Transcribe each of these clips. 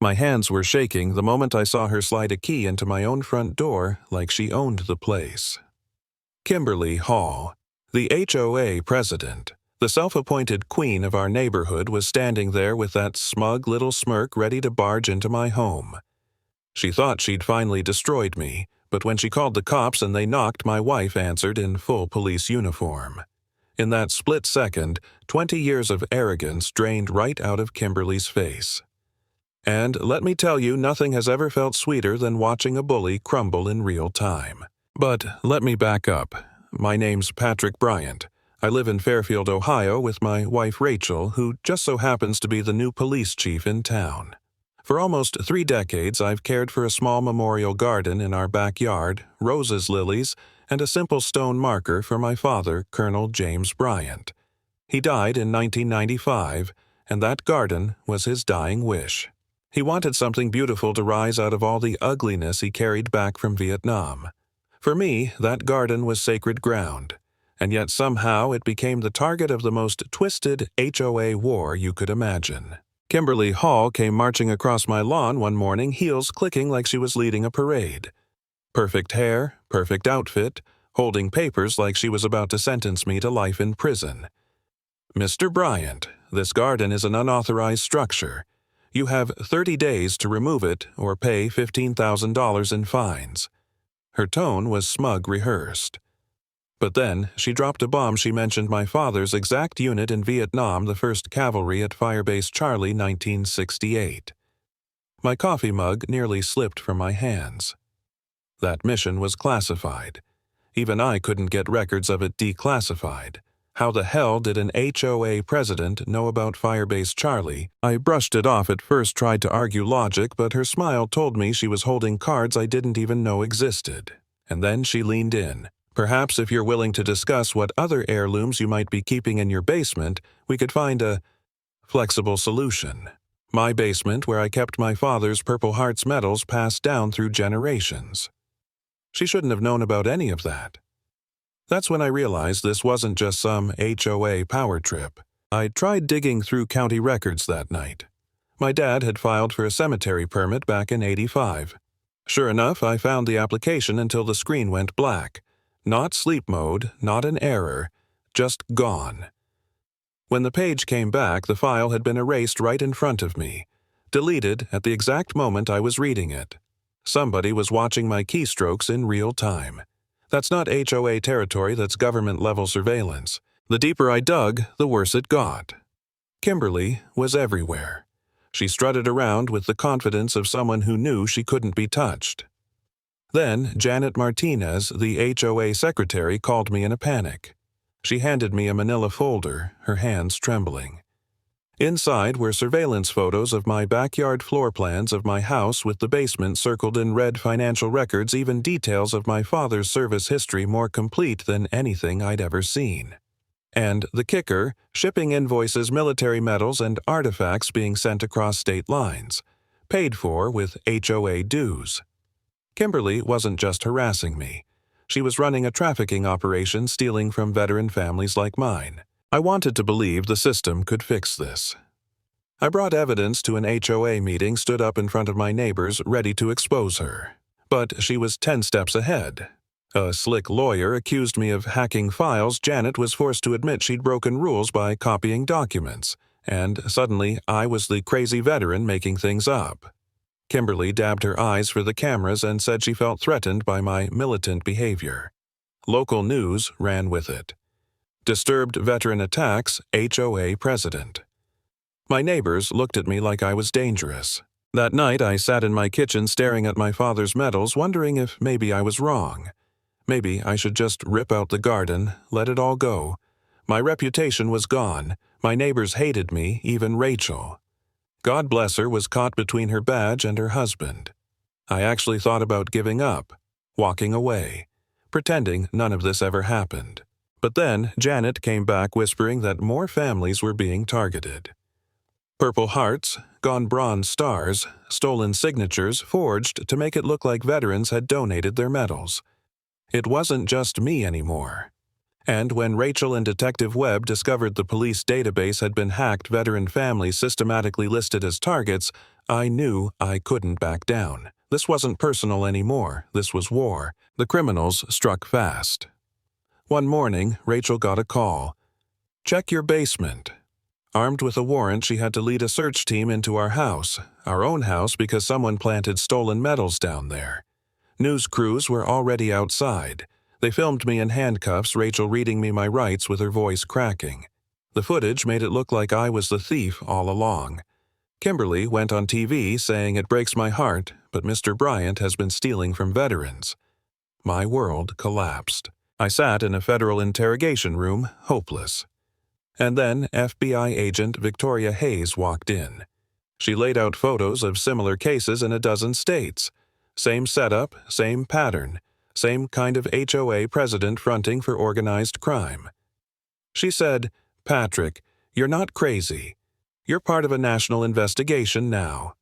My hands were shaking the moment I saw her slide a key into my own front door like she owned the place. Kimberly Hall, the HOA president, the self-appointed queen of our neighborhood, was standing there with that smug little smirk ready to barge into my home. She thought she'd finally destroyed me, but when she called the cops and they knocked, my wife answered in full police uniform. In that split second, 20 years of arrogance drained right out of Kimberly's face. And let me tell you, nothing has ever felt sweeter than watching a bully crumble in real time. But let me back up. My name's Patrick Bryant. I live in Fairfield, Ohio with my wife Rachel, who just so happens to be the new police chief in town. For almost 3 decades, I've cared for a small memorial garden in our backyard, roses, lilies, and a simple stone marker for my father, Colonel James Bryant. He died in 1995, and that garden was his dying wish. He wanted something beautiful to rise out of all the ugliness he carried back from Vietnam. For me, that garden was sacred ground, and yet somehow it became the target of the most twisted HOA war you could imagine. Kimberly Hall came marching across my lawn one morning, heels clicking like she was leading a parade. Perfect hair, perfect outfit, holding papers like she was about to sentence me to life in prison. "Mr. Bryant, this garden is an unauthorized structure. You have 30 days to remove it or pay $15,000 in fines." Her tone was smug rehearsed. But then she dropped a bomb. She mentioned my father's exact unit in Vietnam, the 1st Cavalry at Firebase Charlie, 1968. My coffee mug nearly slipped from my hands. That mission was classified. Even I couldn't get records of it declassified. How the hell did an HOA president know about Firebase Charlie? I brushed it off at first, tried to argue logic, but her smile told me she was holding cards I didn't even know existed. And then she leaned in. "Perhaps if you're willing to discuss what other heirlooms you might be keeping in your basement, we could find a flexible solution. My basement, where I kept my father's Purple Hearts medals passed down through generations." She shouldn't have known about any of that. That's when I realized this wasn't just some HOA power trip. I tried digging through county records that night. My dad had filed for a cemetery permit back in '85. Sure enough, I found the application until the screen went black. Not sleep mode, not an error, just gone. When the page came back, the file had been erased right in front of me, deleted at the exact moment I was reading it. Somebody was watching my keystrokes in real time. That's not HOA territory, that's government-level surveillance. The deeper I dug, the worse it got. Kimberly was everywhere. She strutted around with the confidence of someone who knew she couldn't be touched. Then Janet Martinez, the HOA secretary, called me in a panic. She handed me a manila folder, her hands trembling. Inside were surveillance photos of my backyard, floor plans of my house with the basement circled in red, financial records, even details of my father's service history more complete than anything I'd ever seen. And the kicker, shipping invoices, military medals, and artifacts being sent across state lines, paid for with HOA dues. Kimberly wasn't just harassing me. She was running a trafficking operation, stealing from veteran families like mine. I wanted to believe the system could fix this. I brought evidence to an HOA meeting, stood up in front of my neighbors, ready to expose her. But she was 10 steps ahead. A slick lawyer accused me of hacking files. Janet was forced to admit she'd broken rules by copying documents. And suddenly, I was the crazy veteran making things up. Kimberly dabbed her eyes for the cameras and said she felt threatened by my militant behavior. Local news ran with it. Disturbed veteran attacks, HOA president. My neighbors looked at me like I was dangerous. That night, I sat in my kitchen staring at my father's medals, wondering if maybe I was wrong. Maybe I should just rip out the garden, let it all go. My reputation was gone. My neighbors hated me, even Rachel. God bless her, was caught between her badge and her husband. I actually thought about giving up, walking away, pretending none of this ever happened. But then Janet came back whispering that more families were being targeted. Purple Hearts, gone bronze stars, stolen signatures forged to make it look like veterans had donated their medals. It wasn't just me anymore. And when Rachel and Detective Webb discovered the police database had been hacked, veteran families systematically listed as targets, I knew I couldn't back down. This wasn't personal anymore. This was war. The criminals struck fast. One morning, Rachel got a call. "Check your basement." Armed with a warrant, she had to lead a search team into our own house because someone planted stolen metals down there. News crews were already outside. They filmed me in handcuffs, Rachel reading me my rights with her voice cracking. The footage made it look like I was the thief all along. Kimberly went on TV saying it breaks my heart, but Mr. Bryant has been stealing from veterans. My world collapsed. I sat in a federal interrogation room, hopeless. And then FBI agent Victoria Hayes walked in. She laid out photos of similar cases in a dozen states. Same setup, same pattern, same kind of HOA president fronting for organized crime. She said, "Patrick, you're not crazy. You're part of a national investigation now."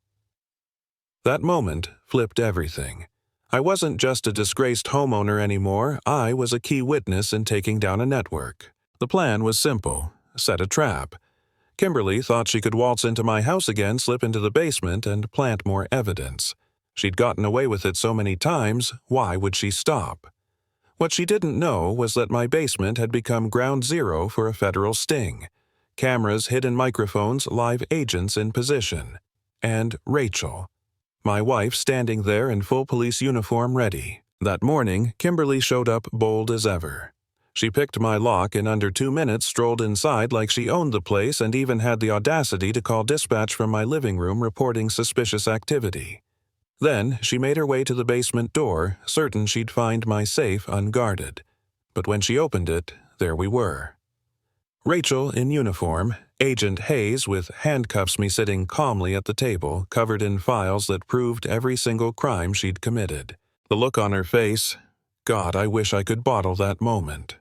That moment flipped everything. I wasn't just a disgraced homeowner anymore. I was a key witness in taking down a network. The plan was simple. Set a trap. Kimberly thought she could waltz into my house again, slip into the basement, and plant more evidence. She'd gotten away with it so many times, why would she stop? What she didn't know was that my basement had become ground zero for a federal sting. Cameras, hidden microphones, live agents in position. And Rachel. My wife standing there in full police uniform ready. That morning, Kimberly showed up bold as ever. She picked my lock in under 2 minutes, strolled inside like she owned the place, and even had the audacity to call dispatch from my living room reporting suspicious activity. Then she made her way to the basement door, certain she'd find my safe unguarded. But when she opened it, there we were. Rachel in uniform, Agent Hayes with handcuffs, me sitting calmly at the table, covered in files that proved every single crime she'd committed. The look on her face, God, I wish I could bottle that moment.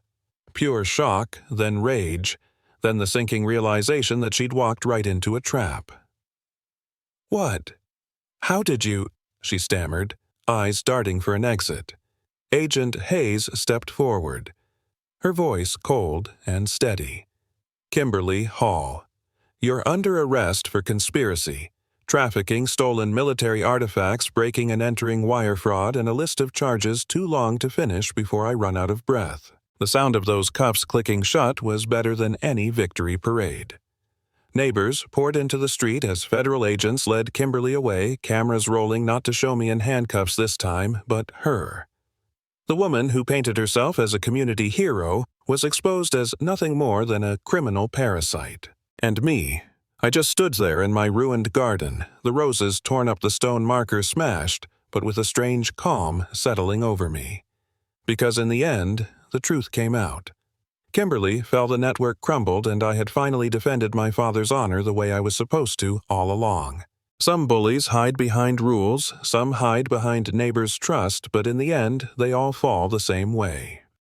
Pure shock, then rage, then the sinking realization that she'd walked right into a trap. "What? How did you?" she stammered, eyes darting for an exit. Agent Hayes stepped forward, her voice cold and steady. "Kimberly Hall, you're under arrest for conspiracy, trafficking stolen military artifacts, breaking and entering wire fraud, and a list of charges too long to finish before I run out of breath." The sound of those cuffs clicking shut was better than any victory parade. Neighbors poured into the street as federal agents led Kimberly away, cameras rolling not to show me in handcuffs this time, but her. The woman who painted herself as a community hero was exposed as nothing more than a criminal parasite. And me, I just stood there in my ruined garden, the roses torn up, the stone marker smashed, but with a strange calm settling over me. Because in the end, the truth came out. Kimberly fell, the network crumbled, and I had finally defended my father's honor the way I was supposed to all along. Some bullies hide behind rules, some hide behind neighbors' trust, but in the end, they all fall the same way.